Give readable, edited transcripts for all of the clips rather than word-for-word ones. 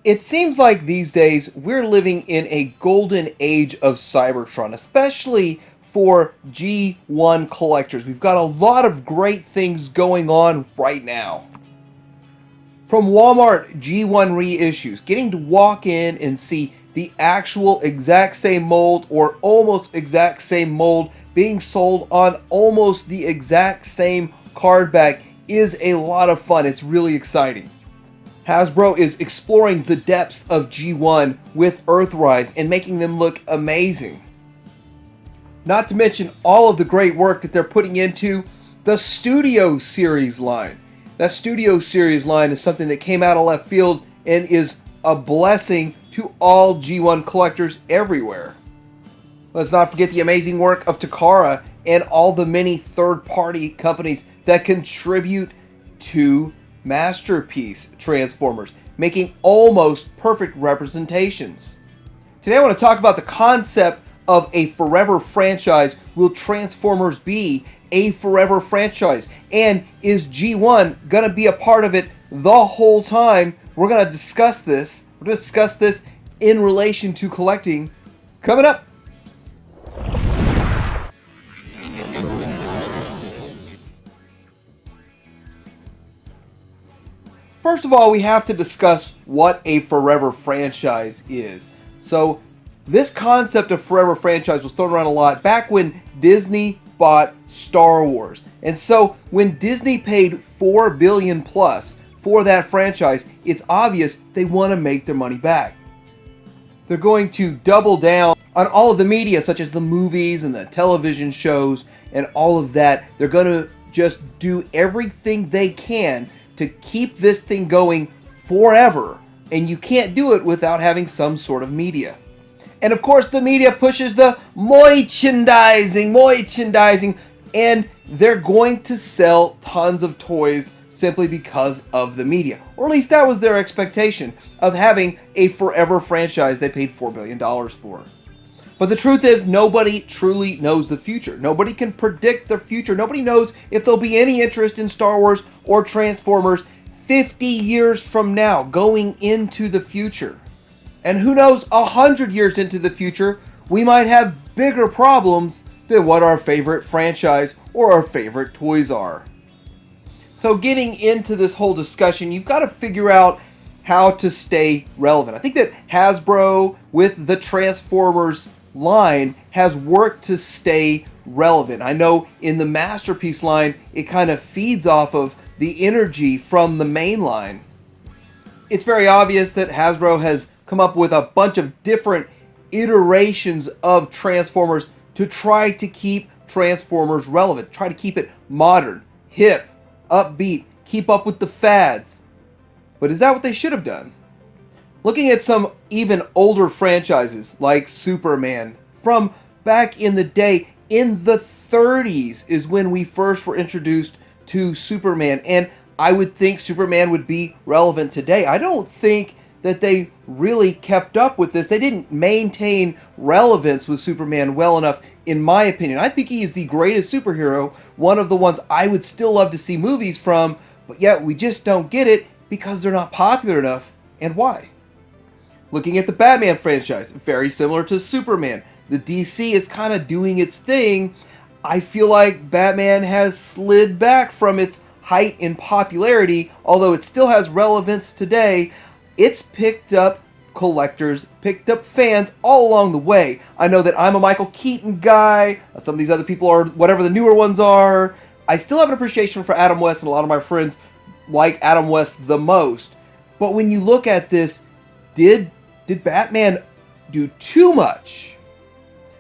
It seems like these days we're living in a golden age of Cybertron, especially for G1 collectors. We've got a lot of great things going on right now. From Walmart G1 reissues, getting to walk in and see the actual exact same mold or almost exact same mold being sold on almost the exact same card back is a lot of fun. It's really exciting. Hasbro is exploring the depths of G1 with Earthrise and making them look amazing. Not to mention all of the great work that they're putting into the Studio Series line. That Studio Series line is something that came out of left field and is a blessing to all G1 collectors everywhere. Let's not forget the amazing work of Takara and all the many third-party companies that contribute to Masterpiece Transformers, making almost perfect representations. Today I want to talk about the concept of a forever franchise. Will Transformers be a forever franchise? And is G1 going to be a part of it the whole time? We're going to discuss this. We're going to discuss this in relation to collecting coming up. First of all, we have to discuss what a forever franchise is. So, this concept of forever franchise was thrown around a lot back when Disney bought Star Wars. And so, when Disney paid $4 billion plus for that franchise, it's obvious they want to make their money back. They're going to double down on all of the media, such as the movies and the television shows and all of that. They're going to just do everything they can to keep this thing going forever, and you can't do it without having some sort of media. And of course the media pushes the merchandising, and they're going to sell tons of toys simply because of the media. Or at least that was their expectation of having a forever franchise they paid $4 billion for. But the truth is, nobody truly knows the future. Nobody can predict the future. Nobody knows if there'll be any interest in Star Wars or Transformers 50 years from now, going into the future. And who knows, 100 years into the future, we might have bigger problems than what our favorite franchise or our favorite toys are. So getting into this whole discussion, you've got to figure out how to stay relevant. I think that Hasbro, with the Transformers line, has worked to stay relevant. I know in the Masterpiece line, it kind of feeds off of the energy from the main line. It's very obvious that Hasbro has come up with a bunch of different iterations of Transformers to try to keep Transformers relevant, try to keep it modern, hip, upbeat, keep up with the fads. But is that what they should have done? Looking at some even older franchises like Superman from back in the day, in the 30s is when we first were introduced to Superman, and I would think Superman would be relevant today. I don't think that they really kept up with this. They didn't maintain relevance with Superman well enough, in my opinion. I think he is the greatest superhero, one of the ones I would still love to see movies from, but yet we just don't get it because they're not popular enough. And why? Looking at the Batman franchise, very similar to Superman. The DC is kind of doing its thing. I feel like Batman has slid back from its height in popularity, although it still has relevance today. It's picked up collectors, picked up fans all along the way. I know that I'm a Michael Keaton guy. Some of these other people are whatever the newer ones are. I still have an appreciation for Adam West, and a lot of my friends like Adam West the most. But when you look at this, did Batman do too much?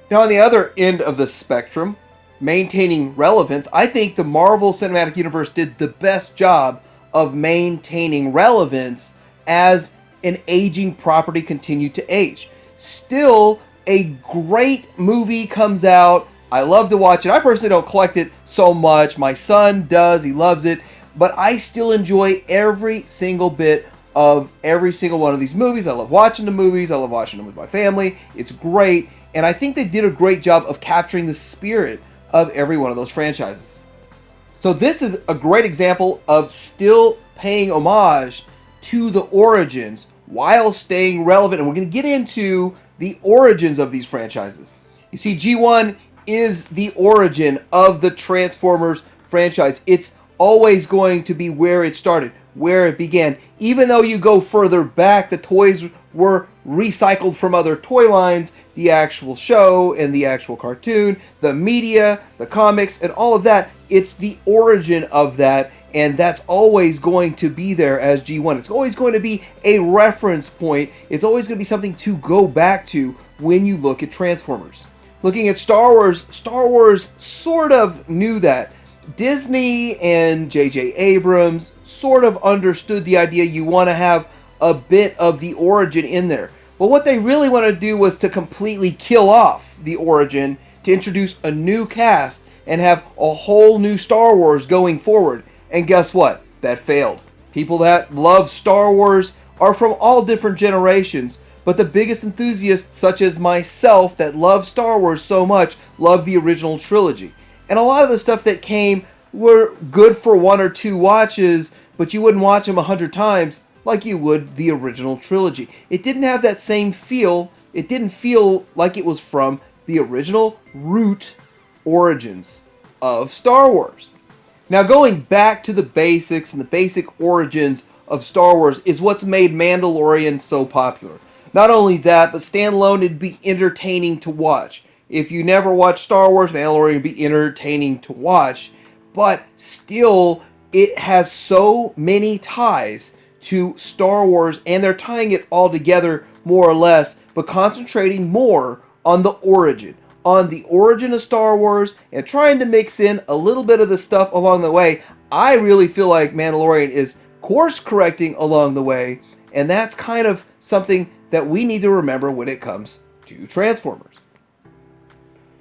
Now, on the other end of the spectrum, maintaining relevance, I think the Marvel Cinematic Universe did the best job of maintaining relevance as an aging property continued to age. Still, a great movie comes out. I love to watch it. I personally don't collect it so much. My son does. He loves it. But I still enjoy every single bit of every single one of these movies. I love watching the movies. I love watching them with my family. It's great. And I think they did a great job of capturing the spirit of every one of those franchises. So this is a great example of still paying homage to the origins while staying relevant. And we're going to get into the origins of these franchises. You see, G1 is the origin of the Transformers franchise. It's always going to be where it started, where it began. Even though you go further back, the toys were recycled from other toy lines, the actual show and the actual cartoon, the media, the comics, and all of that. It's the origin of that, and that's always going to be there as G1. It's always going to be a reference point. It's always going to be something to go back to when you look at Transformers. Looking at Star Wars sort of knew that. Disney and J.J. Abrams sort of understood the idea you want to have a bit of the origin in there. But what they really want to do was to completely kill off the origin, to introduce a new cast and have a whole new Star Wars going forward. And guess what? That failed. People that love Star Wars are from all different generations, but the biggest enthusiasts, such as myself, that love Star Wars so much, love the original trilogy. And a lot of the stuff that came were good for 1 or 2 watches, but you wouldn't watch them 100 times like you would the original trilogy. It didn't have that same feel. It didn't feel like it was from the original root origins of Star Wars. Now, going back to the basics and the basic origins of Star Wars is what's made Mandalorian so popular. Not only that, but standalone, it'd be entertaining to watch. If you never watched Star Wars, Mandalorian would be entertaining to watch. But still, it has so many ties to Star Wars, and they're tying it all together more or less, but concentrating more on the origin of Star Wars, and trying to mix in a little bit of the stuff along the way. I really feel like Mandalorian is course correcting along the way, and that's kind of something that we need to remember when it comes to Transformers.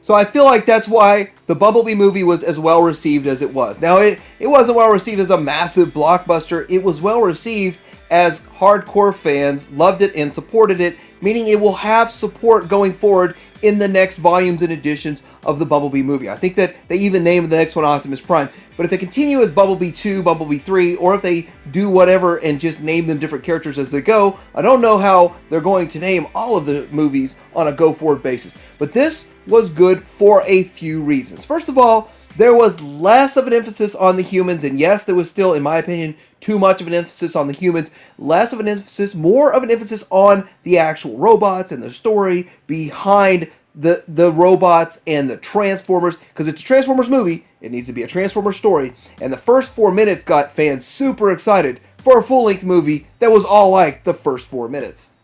So I feel like that's why the Bumblebee movie was as well received as it was. Now, it wasn't well received as a massive blockbuster. It was well received as hardcore fans loved it and supported it, meaning it will have support going forward in the next volumes and editions of the Bumblebee movie. I think that they even named the next one Optimus Prime. But if they continue as Bumblebee 2, Bumblebee 3, or if they do whatever and just name them different characters as they go, I don't know how they're going to name all of the movies on a go-forward basis. But this was good for a few reasons. First of all, there was less of an emphasis on the humans, and yes, there was still, in my opinion, too much of an emphasis on the humans. Less of an emphasis, more of an emphasis on the actual robots and the story behind the robots and the Transformers. Because it's a Transformers movie, it needs to be a Transformers story. And the first 4 minutes got fans super excited for a full-length movie that was all like the first 4 minutes.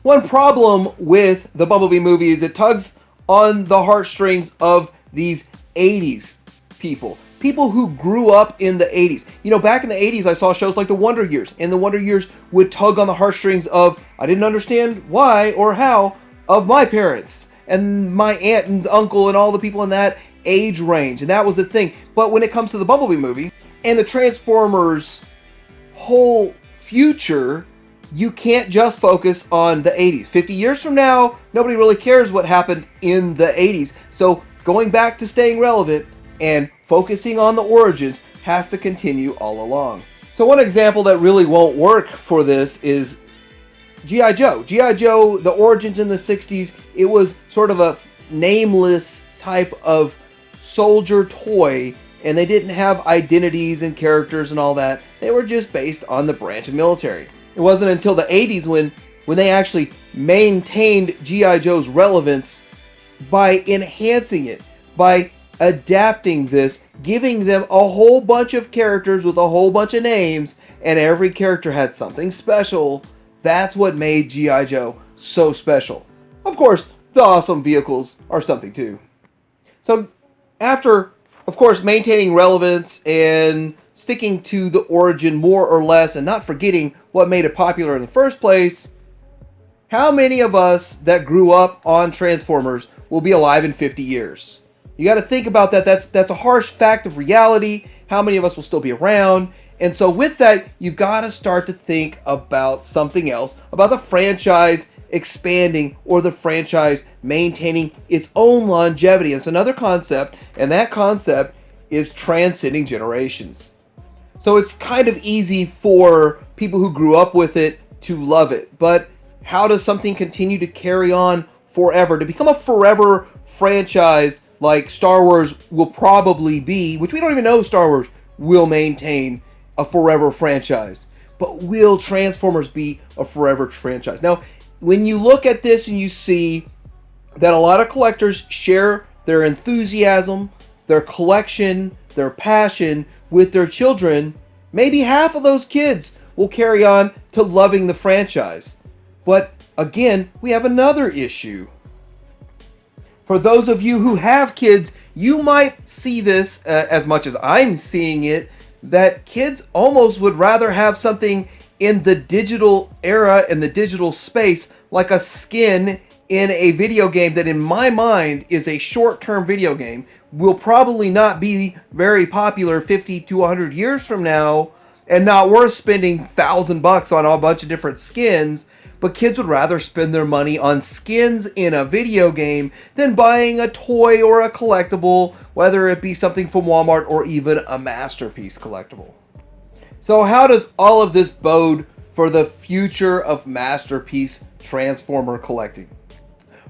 One problem with the Bumblebee movie is it tugs on the heartstrings of these 80s people. People who grew up in the 80s. You know, back in the 80s, I saw shows like The Wonder Years, and The Wonder Years would tug on the heartstrings of, I didn't understand why or how, of my parents, and my aunt and uncle, and all the people in that age range, and that was the thing. But when it comes to the Bumblebee movie, and the Transformers' whole future, you can't just focus on the 80s. 50 years from now, nobody really cares what happened in the 80s. So going back to staying relevant and focusing on the origins has to continue all along. So one example that really won't work for this is G.I. Joe. G.I. Joe, the origins in the 60s, it was sort of a nameless type of soldier toy, and they didn't have identities and characters and all that. They were just based on the branch of military. It wasn't until the 80s when they actually maintained G.I. Joe's relevance by enhancing it, by adapting this, giving them a whole bunch of characters with a whole bunch of names, and every character had something special. That's what made G.I. Joe so special. Of course, the awesome vehicles are something too. So after, of course, maintaining relevance and sticking to the origin more or less and not forgetting what made it popular in the first place, how many of us that grew up on Transformers will be alive in 50 years? You got to think about that. That's a harsh fact of reality. How many of us will still be around? And so with that, you've got to start to think about something else, about the franchise expanding or the franchise maintaining its own longevity. It's another concept, and that concept is transcending generations. So it's kind of easy for people who grew up with it to love it, but how does something continue to carry on forever? To become a forever franchise like Star Wars will probably be, which we don't even know if Star Wars will maintain a forever franchise, but will Transformers be a forever franchise? Now, when you look at this and you see that a lot of collectors share their enthusiasm, their collection, their passion with their children, maybe half of those kids will carry on to loving the franchise. But again, we have another issue. For those of you who have kids, you might see this as much as I'm seeing it, that kids almost would rather have something in the digital era, in the digital space, like a skin in a video game that in my mind is a short-term video game, will probably not be very popular 50 to 100 years from now, and not worth spending $1,000 on a bunch of different skins. But kids would rather spend their money on skins in a video game than buying a toy or a collectible, whether it be something from Walmart or even a Masterpiece collectible. So how does all of this bode for the future of Masterpiece Transformer collecting?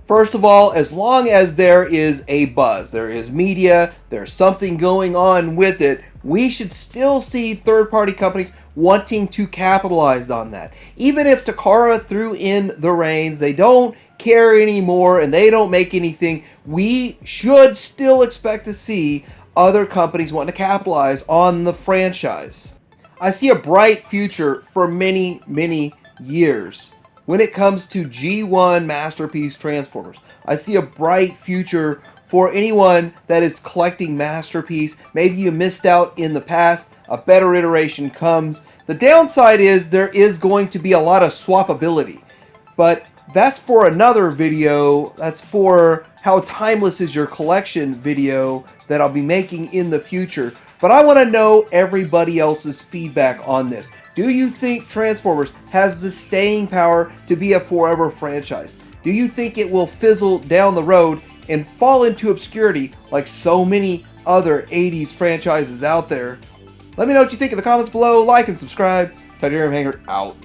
First of all, as long as there is a buzz, there is media, there's something going on with it, we should still see third-party companies wanting to capitalize on that. Even if Takara threw in the reins, they don't care anymore and they don't make anything, we should still expect to see other companies wanting to capitalize on the franchise. I see a bright future for many, many years when it comes to G1 Masterpiece Transformers. I see a bright future for anyone that is collecting Masterpiece. Maybe you missed out in the past, a better iteration comes. The downside is there is going to be a lot of swappability, but that's for another video. That's for how timeless is your collection video that I'll be making in the future. But I want to know everybody else's feedback on this. Do you think Transformers has the staying power to be a forever franchise? Do you think it will fizzle down the road and fall into obscurity like so many other 80s franchises out there? Let me know what you think in the comments below. Like and subscribe. Titanium Hanger out.